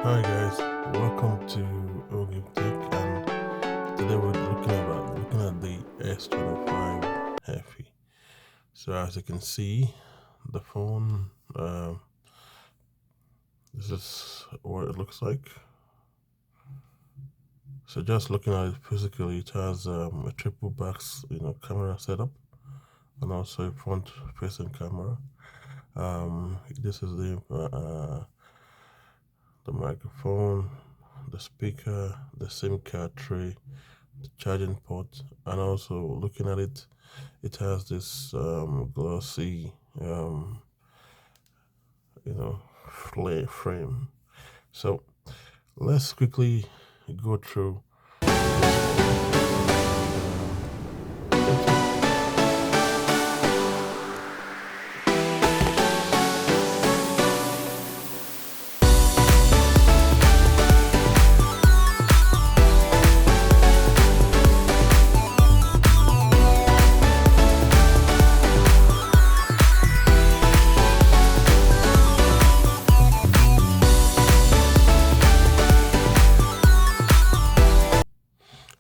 Hi guys, welcome to Ogim Tech, and today we're looking at the S25 FE. So as you can see, the phone, this is what it looks like. So just looking at it physically, it has a triple box, camera setup, and also a front-facing camera. This is the microphone, the speaker, the SIM card tray, the charging port, and also looking at it, it has this glossy, you know, frame. So let's quickly go through this phone. Thank you.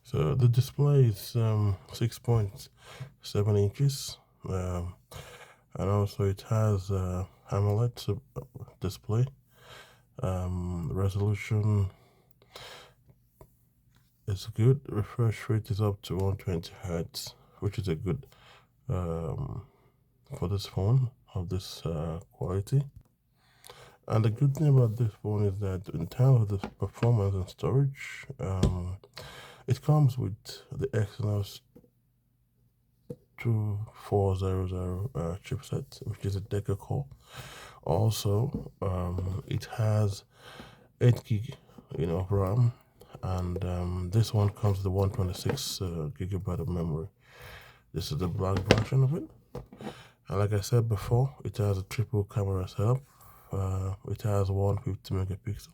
So the display is 6.7 inches, and also it has AMOLED display. Resolution is good. Refresh rate is up to 120 hertz, which is a good for this phone of this quality. And the good thing about this phone is that in terms of the performance and storage, it comes with the Exynos 2400 chipset, which is a Deca core. Also, it has 8 gig, of RAM, and this one comes with the 126 gigabyte of memory. This is the black version of it. And like I said before, it has a triple camera setup. It has 150 megapixel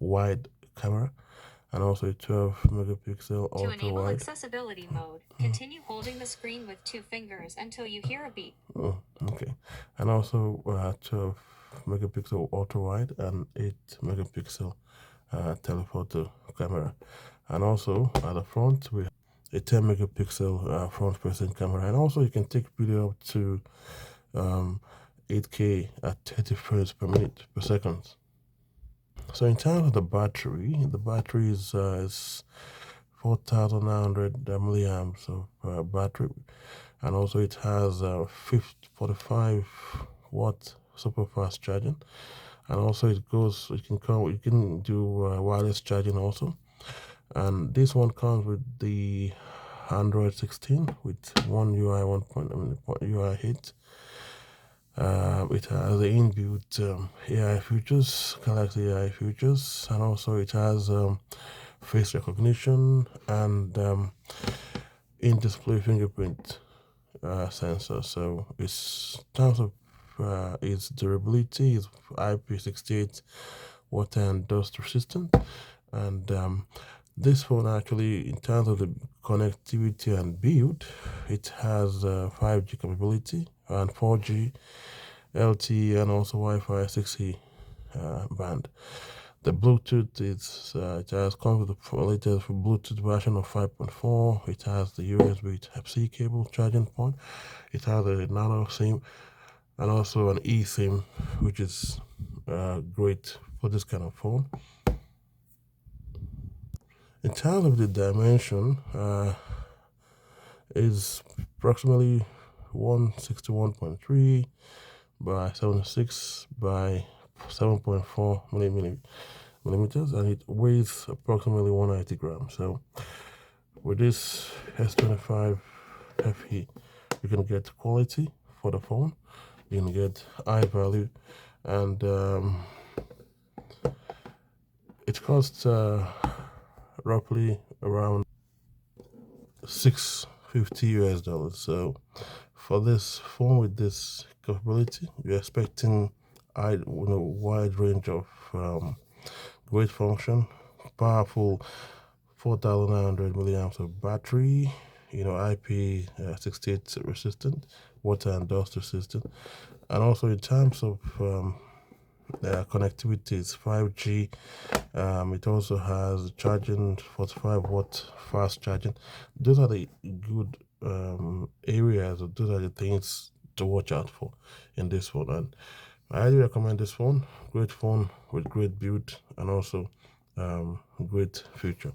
wide camera and also a 12 megapixel To ultra enable wide. accessibility mode, continue holding the screen with 2 fingers until you hear a beep. Oh, okay. And also 12 megapixel ultra wide and 8 megapixel telephoto camera. And also at the front, we have a 10 megapixel front facing camera. And also, you can take video up to 8K at 30 frames per minute per second. So in terms of the battery is 4,900 milliamps of battery, and also it has 45 watt super fast charging, and also you can do wireless charging also, and this one comes with the Android 16 with one UI UI 8. It has the inbuilt AI features, Galaxy AI features, and also it has face recognition and in-display fingerprint sensor. So it's in terms of its durability is IP68 water and dust resistant, and this phone actually, in terms of the connectivity and build, it has 5G capability and 4G LTE and also Wi-Fi 6E band. The Bluetooth it has comes with the latest Bluetooth version of 5.4. It has the USB Type-C cable charging point. It has a nano SIM and also an eSIM, which is great for this kind of phone. In terms of the dimension, is approximately 161.3 by 76 by 7.4 millimeters, and it weighs approximately 190 grams. So with this S25 FE, you can get quality for the phone, you can get high value, and it costs roughly around $650 US. So for this phone with this capability, you're expecting wide range of great function, powerful 4,900 milliamps of battery, IP68 resistant, water and dust resistant, and also in terms of connectivity is 5G. It also has charging, 45-watt fast charging. Those are the good areas, or those are the things to watch out for in this phone. And I highly recommend this phone. Great phone with great build and also great future.